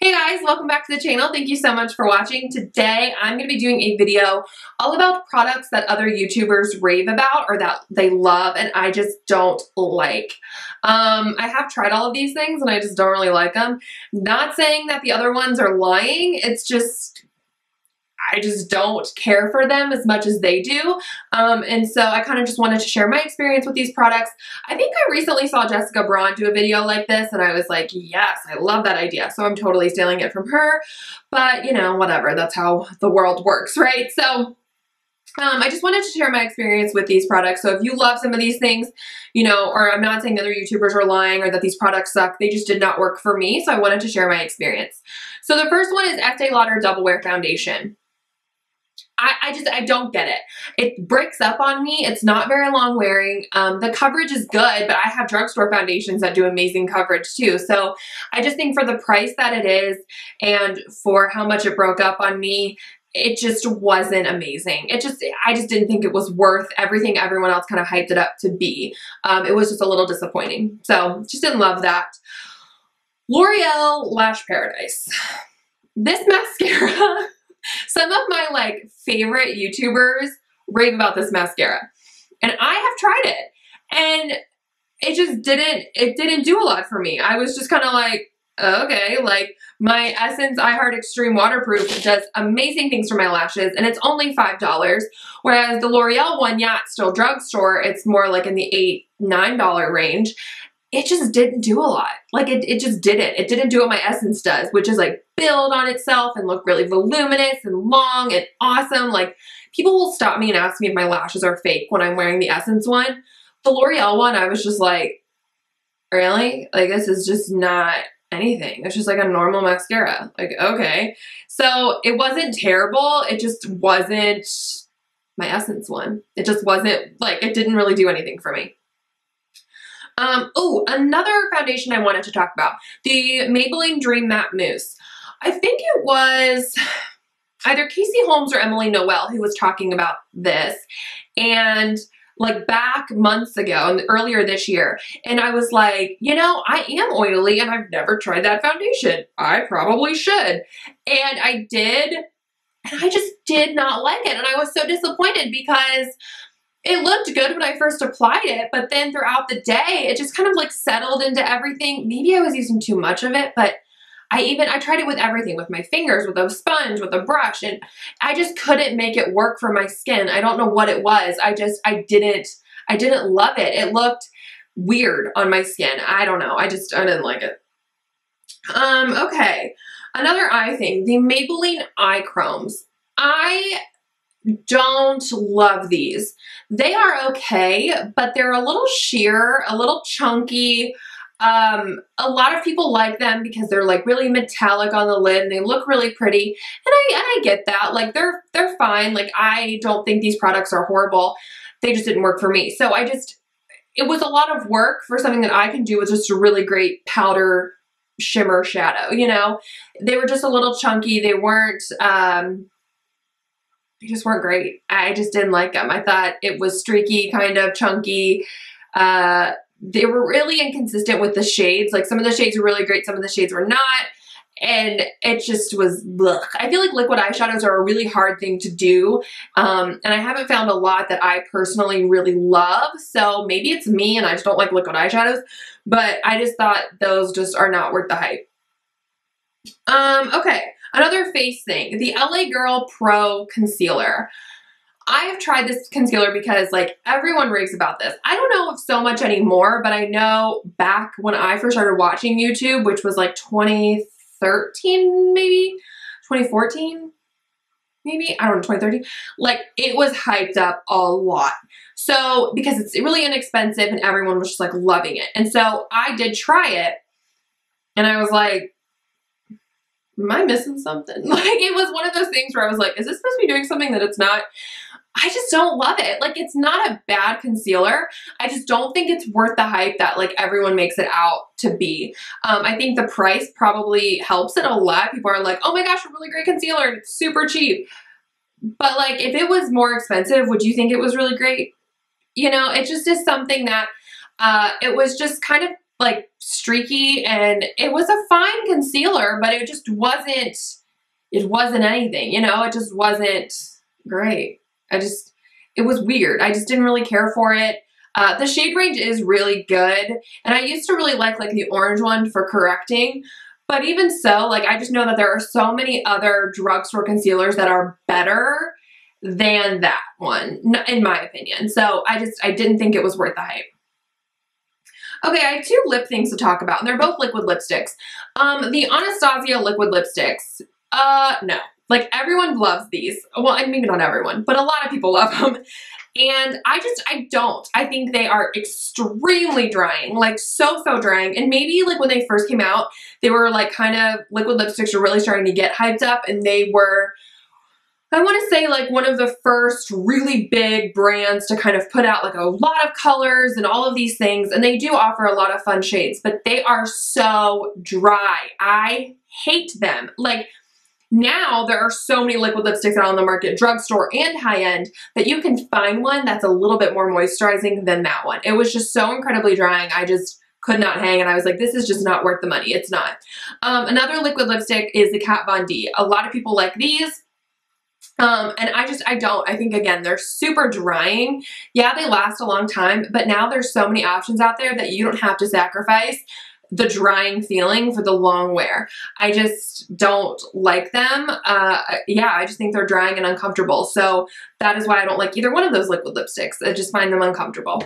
Hey guys, welcome back to the channel. Thank you so much for watching. Today I'm going to be doing a video all about products that other YouTubers rave about or that they love and I just don't like. I have tried all of these things and I just don't really like them. Not saying that the other ones are lying, it's just I just don't care for them as much as they do. And so I kind of just wanted to share my experience with these products. I think I recently saw Jessica Braun do a video like this and I was like, yes, I love that idea. So I'm totally stealing it from her, but you know, whatever, that's how the world works, right? So I just wanted to share my experience with these products. So if you love some of these things, you know, or I'm not saying other YouTubers are lying or that these products suck, they just did not work for me. So I wanted to share my experience. So the first one is Estee Lauder Double Wear Foundation. I don't get it. It breaks up on me. It's not very long wearing. The coverage is good, but I have drugstore foundations that do amazing coverage too. So I just think for the price that it is and for how much it broke up on me, it just wasn't amazing. I just didn't think it was worth everything everyone else kind of hyped it up to be. It was just a little disappointing. So just didn't love that. L'Oreal Lash Paradise. This mascara, some of my like favorite YouTubers rave about this mascara and I have tried it and it didn't do a lot for me. I was just kind of like, okay, like my Essence I Heart Extreme Waterproof does amazing things for my lashes and it's only $5. Whereas the L'Oreal one, yeah, it's still drugstore. It's more like in the $8, $9 range. It just didn't do a lot. Like it just didn't. It didn't do what my Essence does, which is like build on itself and look really voluminous and long and awesome. Like people will stop me and ask me if my lashes are fake when I'm wearing the Essence one. The L'Oreal one, I was just like, really? Like this is just not anything. It's just like a normal mascara. Like, okay. So it wasn't terrible. It just wasn't my Essence one. It just wasn't like, it didn't really do anything for me. Oh, another foundation I wanted to talk about, the Maybelline Dream Matte Mousse. I think it was either Casey Holmes or Emily Noel who was talking about this and like back months ago and earlier this year. And I was like, you know, I am oily and I've never tried that foundation. I probably should. And I did, and I just did not like it. And I was so disappointed because it looked good when I first applied it, but then throughout the day, it just kind of like settled into everything. Maybe I was using too much of it, but I tried it with everything, with my fingers, with a sponge, with a brush, and I just couldn't make it work for my skin. I don't know what it was. I didn't love it. It looked weird on my skin. I don't know. I didn't like it. Okay. Another eye thing, the Maybelline Eye Chromes. I don't love these. They are okay, but they're a little sheer, a little chunky. A lot of people like them because they're like really metallic on the lid and they look really pretty. And I get that. Like they're fine. Like I don't think these products are horrible. They just didn't work for me. So it was a lot of work for something that I can do with just a really great powder shimmer shadow, you know? They were just a little chunky. They just weren't great. I just didn't like them. I thought it was streaky, kind of chunky. They were really inconsistent with the shades. Like some of the shades were really great, some of the shades were not. And it just was, blech. I feel like liquid eyeshadows are a really hard thing to do. And I haven't found a lot that I personally really love. So maybe it's me and I just don't like liquid eyeshadows, but I just thought those just are not worth the hype. Okay. Another face thing, the LA Girl Pro Concealer. I have tried this concealer because like everyone raves about this. I don't know if so much anymore, but I know back when I first started watching YouTube, which was like 2013 maybe, 2014 maybe, I don't know, 2013. Like it was hyped up a lot. So because it's really inexpensive and everyone was just like loving it. And so I did try it and I was like, am I missing something? Like it was one of those things where I was like, is this supposed to be doing something that it's not? I just don't love it. Like it's not a bad concealer. I just don't think it's worth the hype that like everyone makes it out to be. I think the price probably helps it a lot. People are like, oh my gosh, a really great concealer. It's super cheap. But like if it was more expensive, would you think it was really great? You know, it just is something that it was just kind of like streaky, and it was a fine concealer, but it just wasn't, it wasn't anything, you know, it just wasn't great. It was weird. I just didn't really care for it. The shade range is really good, and I used to really like the orange one for correcting, but even so, like, I just know that there are so many other drugstore concealers that are better than that one, in my opinion. So I didn't think it was worth the hype. Okay, I have two lip things to talk about, and they're both liquid lipsticks. The Anastasia liquid lipsticks, no. Like, everyone loves these. Well, and maybe not everyone, but a lot of people love them. And I don't. I think they are extremely drying, like so drying. And maybe like when they first came out, they were like kind of, liquid lipsticks were really starting to get hyped up, and they were, I want to say, like one of the first really big brands to kind of put out like a lot of colors and all of these things. And they do offer a lot of fun shades, but they are so dry. I hate them. Like, now there are so many liquid lipsticks out on the market, drugstore and high-end, that you can find one that's a little bit more moisturizing than that one. It was just so incredibly drying. I just could not hang, and I was like, this is just not worth the money. It's not. Another liquid lipstick is the Kat Von D. A lot of people like these. And I don't. I think, again, they're super drying. Yeah, they last a long time, but now there's so many options out there that you don't have to sacrifice the drying feeling for the long wear. I just don't like them. Yeah, I just think they're drying and uncomfortable. So that is why I don't like either one of those liquid lipsticks. I just find them uncomfortable.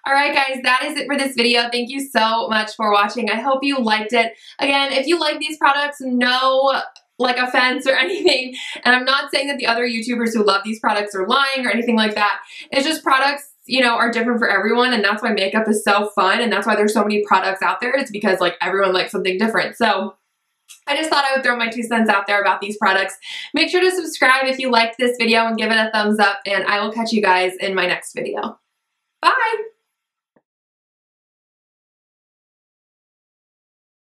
All right, guys, that is it for this video. Thank you so much for watching. I hope you liked it. Again, if you like these products, no like offense or anything. And I'm not saying that the other YouTubers who love these products are lying or anything like that. It's just products, you know, are different for everyone, and that's why makeup is so fun, and that's why there's so many products out there. It's because like everyone likes something different. So I just thought I would throw my 2 cents out there about these products. Make sure to subscribe if you liked this video and give it a thumbs up, and I will catch you guys in my next video. Bye!